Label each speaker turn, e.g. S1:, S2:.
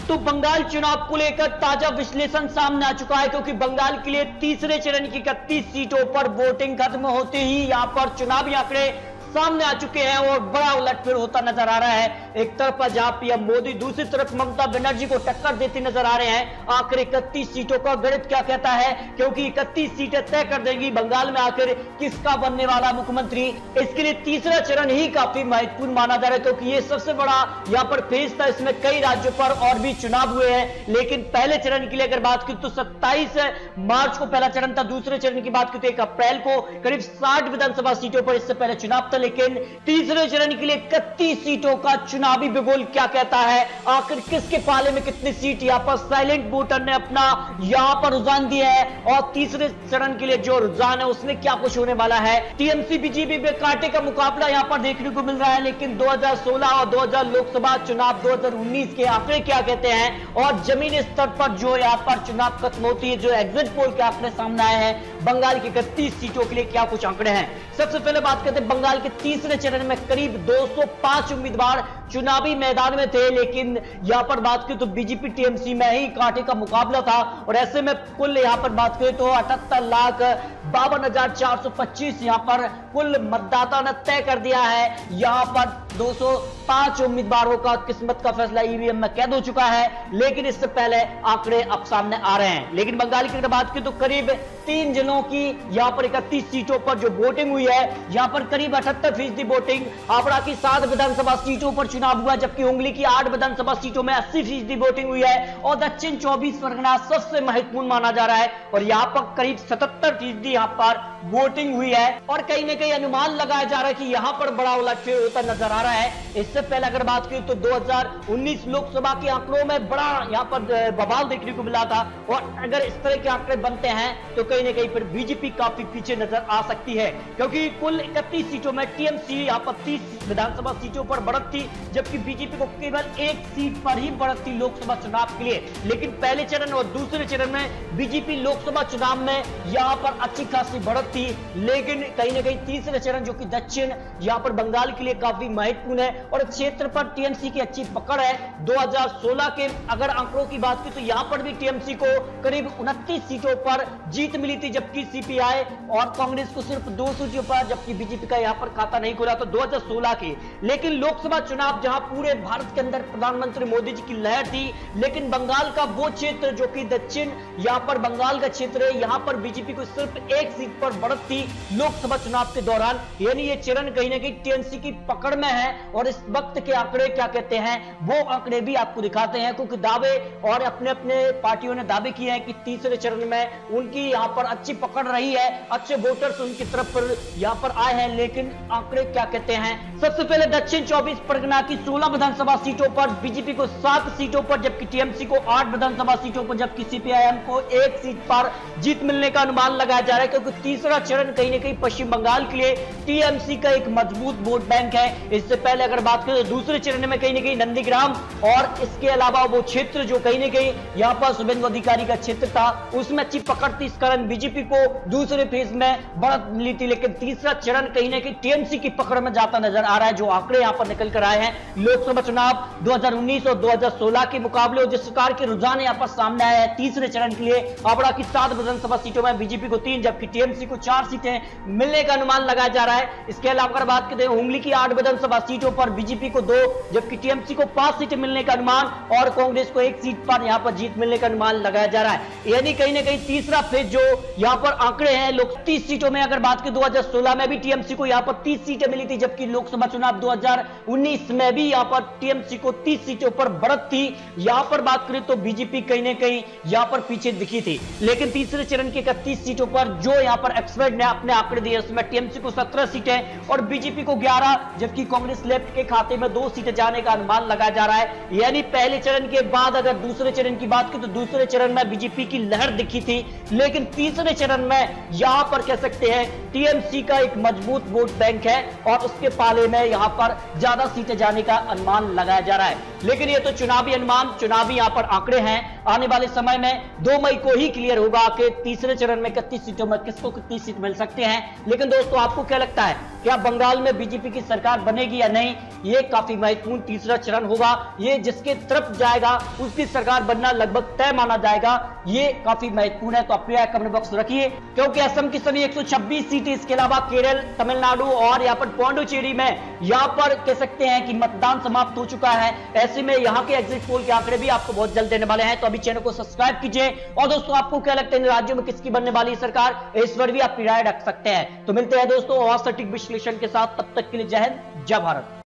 S1: तो बंगाल चुनाव को लेकर ताजा विश्लेषण सामने आ चुका है, क्योंकि बंगाल के लिए तीसरे चरण की 31 सीटों पर वोटिंग खत्म होते ही यहां पर चुनावी आंकड़े सामने आ चुके हैं और बड़ा उलटफेर होता नजर आ रहा है। एक तरफ जहां पीएम मोदी, दूसरी तरफ ममता बनर्जी को टक्कर देती नजर आ रहे हैं। आखिर 31 सीटों का गणित क्या कहता है, क्योंकि 31 सीटें तय कर देंगी बंगाल में आखिर किसका बनने वाला मुख्यमंत्री। इसके लिए तीसरा चरण ही काफी महत्वपूर्ण माना जा रहा है, क्योंकि ये सबसे बड़ा यहाँ पर फेज था। इसमें कई राज्यों पर और भी चुनाव हुए हैं, लेकिन पहले चरण के लिए अगर बात की तो 27 मार्च को पहला चरण था। दूसरे चरण की बात की तो 1 अप्रैल को करीब 60 विधानसभा सीटों पर इससे पहले चुनाव था। लेकिन तीसरे चरण के लिए 31 सीटों का चुनावी भूगोल क्या कहता है, आखिर किसके पाले में कितनी सीट, यहां पर साइलेंट वोटर ने अपना यहां पर रुझान दिया है। और तीसरे चरण के लिए जो रुझान है उसमें क्या कुछ होने वाला है। टीएमसी बीजेपी में कांटे का मुकाबला यहां पर देखने को मिल रहा है, लेकिन 2016 और 2000 लोकसभा चुनाव 2019 के आंकड़े क्या कहते हैं और जमीनी स्तर पर जो यहां पर चुनाव खत्म होती है, जो एग्जिट पोल के आंकड़े सामने आए हैं बंगाल की 31 सीटों के लिए क्या कुछ आंकड़े हैं। सबसे पहले बात करते हैं बंगाल के तीसरे चरण में करीब 205 उम्मीदवार चुनावी मैदान में थे, लेकिन यहां पर बात की तो बीजेपी टीएमसी में ही कांटे का मुकाबला था। और ऐसे में कुल यहां पर बात करें तो 78,52,425 यहां पर कुल मतदाता ने तय कर दिया है। यहां पर 205 उम्मीदवारों का किस्मत का फैसला ईवीएम में कैद हो चुका है, लेकिन इससे पहले आंकड़े अब सामने आ रहे हैं। लेकिन बंगाल की बात की तो करीब 3 जिलों की यहां पर 31 सीटों पर जो वोटिंग हुई है, यहां पर करीब 78% वोटिंग। हावड़ा की 7 विधानसभा सीटों पर चुनाव हुआ, जबकि हुगली की 8 विधानसभा सीटों में 80% वोटिंग हुई है। और दक्षिण 24 परगना सबसे महत्वपूर्ण माना जा रहा है और यहां पर करीब 77% यहां पर वोटिंग हुई है। और कहीं ना कहीं अनुमान लगाया जा रहा है कि यहां पर बड़ा उलटफेर होता नजर आ रहा है। इससे पहले अगर बात की तो 2019 लोकसभा के आंकड़ों में बड़ा यहां पर बवाल देखने को मिला था, और अगर इस तरह के आंकड़े बनते हैं तो कहीं ना कहीं पर बीजेपी काफी पीछे नजर आ सकती है, क्योंकि कुल 31 सीटों में टीएमसी यहां पर 30 विधानसभा सीटों पर बढ़त थी, जबकि बीजेपी को केवल 1 सीट पर ही बढ़त थी लोकसभा चुनाव के लिए। लेकिन पहले चरण और दूसरे चरण में बीजेपी लोकसभा चुनाव में यहां पर अच्छी खासी बढ़त थी, लेकिन कहीं ना कहीं तीसरे चरण जो कि दक्षिण यहां पर बंगाल के लिए काफी महत्वपूर्ण है और क्षेत्र पर टीएमसी की अच्छी पकड़ है। 2016 के अगर आंकड़ों की बात की तो यहां पर भी टीएमसी को करीब 29 सीटों पर जीत मिली थी, जबकि सीपीआई और कांग्रेस को सिर्फ 2 सीटों पर, जबकि बीजेपी का यहां पर खाता नहीं खुला तो 2016 की। लेकिन लोकसभा चुनाव जहां पूरे भारत के अंदर प्रधानमंत्री मोदी जी की लहर थी, लेकिन बंगाल का वो क्षेत्र जो कि दक्षिण यहां पर बंगाल का क्षेत्र है, यहां पर बीजेपी को सिर्फ 1 सीट पर बढ़त थी लोकसभा चुनाव के दौरान। यानी ये चरण कहीं ना कहीं टीएमसी की पकड़ में है। और इस वक्त के आंकड़े क्या कहते हैं वो आंकड़े भी आपको दिखाते हैं, क्योंकि दावे और अपने अपने पार्टियों ने दावे किए हैं कि तीसरे चरण में उनकी यहां पर अच्छी पकड़ रही है, अच्छे वोटर्स उनकी तरफ पर यहां पर आए हैं। लेकिन आंकड़े क्या कहते हैं। सबसे पहले दक्षिण 24 परगना की 16 विधानसभा सीटों पर बीजेपी को 7 सीटों पर, जबकि टीएमसी को 8 विधानसभा सीटों पर, जबकि सीपीआईएम को 1 सीट पर जीत मिलने का अनुमान लगाया जा रहा है, क्योंकि तीसरा चरण कहीं ना कहीं पश्चिम बंगाल के लिए टीएमसी का एक मजबूत वोट बैंक है। इससे पहले अगर बात करें तो दूसरे चरण में कहीं ना कहीं नंदीग्राम और इसके अलावा वो क्षेत्र जो कहीं ना कहीं यहां पर शुभेंदु अधिकारी का क्षेत्र था, उसमें अच्छी पकड़ थी। इस कारण बीजेपी को दूसरे फेज में बढ़त मिली थी, लेकिन तीसरा चरण कहीं ना कहीं टीएमसी की पकड़ में जाता नजर आ रहा है। जो आंकड़े यहां पर निकल कर आए हैं लोकसभा चुनाव 2019 और 2016 के मुकाबले, जिस प्रकार के रुझान यहां पर सामने आए हैं तीसरे चरण के लिए, हावड़ा की 7 विधानसभा सीटों में बीजेपी को 3 जबकि टीएमसी को 4 सीटें मिलने का अनुमान लगाया जा रहा है। इसके अलावा अगर बात करें हुगली की 8 विधानसभा सीटों पर बीजेपी को 2 जबकि टीएमसी को 5 सीटें मिलने का अनुमान और कांग्रेस को 1 सीट पर यहां पर जीत मिलने का अनुमान लगाया जा रहा है। यानी कहीं ना कहीं तीसरा फेज जो यहां पर आंकड़े हैं लोग 30 सीटों में अगर बात करें 2016 में भी टीएमसी को यहां पर 30 सीटें मिली थी, जबकि लोकसभा चुनाव 2019 में भी यहां पर टीएमसी को 30 सीटों पर बढ़त थी। यहां पर बात करें तो बीजेपी कहीं ना कहीं यहां पर पीछे दिखी थी। लेकिन तीसरे चरण की 31 सीटों पर जो यहां पर एक्सपर्ट ने अपने आंकड़े दिए, उसमें टीएमसी को 17 सीटें और बीजेपी को 11, जबकि कांग्रेस लेफ्ट के खाते में 2 सीटें जाने का अनुमान लगाया जा रहा है। यानी पहले चरण के बाद अगर दूसरे चरण की बात की तो दूसरे चरण में बीजेपी की लहर दिखी थी, लेकिन तीसरे चरण में यहां पर कह सकते हैं टीएमसी का एक मजबूत वोट बैंक है और उसके पाले में यहां पर ज्यादा सीटें जाने का अनुमान लगाया जा रहा है। लेकिन ये तो चुनावी अनुमान, चुनावी यहां पर आंकड़े हैं। आने वाले समय में 2 मई को ही क्लियर होगा कि तीसरे चरण में 31 सीटों में किसको कितनी सीट मिल सकते हैं। लेकिन दोस्तों आपको क्या लगता है, क्या बंगाल में बीजेपी की सरकार बनेगी या नहीं? ये काफी महत्वपूर्ण तीसरा चरण होगा। ये जिसके तरफ जाएगा उसकी सरकार बनना लगभग तय माना जाएगा। ये काफी महत्वपूर्ण है, तो अपनी राय कमेंट बॉक्स में रखिए। क्योंकि असम की सभी 126 सीटें, इसके अलावा केरल, तमिलनाडु और यहाँ पर पौंडुचेरी में यहाँ पर कह सकते हैं कि मतदान समाप्त हो चुका है। ऐसे में यहाँ के एग्जिट पोल के आंकड़े भी आपको बहुत जल्द देने वाले हैं, तो अभी चैनल को सब्सक्राइब कीजिए। और दोस्तों आपको क्या लगता है इन राज्यों में किसकी बनने वाली सरकार, इस पर भी आप राय रख सकते हैं। तो मिलते हैं दोस्तों और सटीक विश्लेषण के साथ, तब तक के लिए जय हिंद, जय भारत।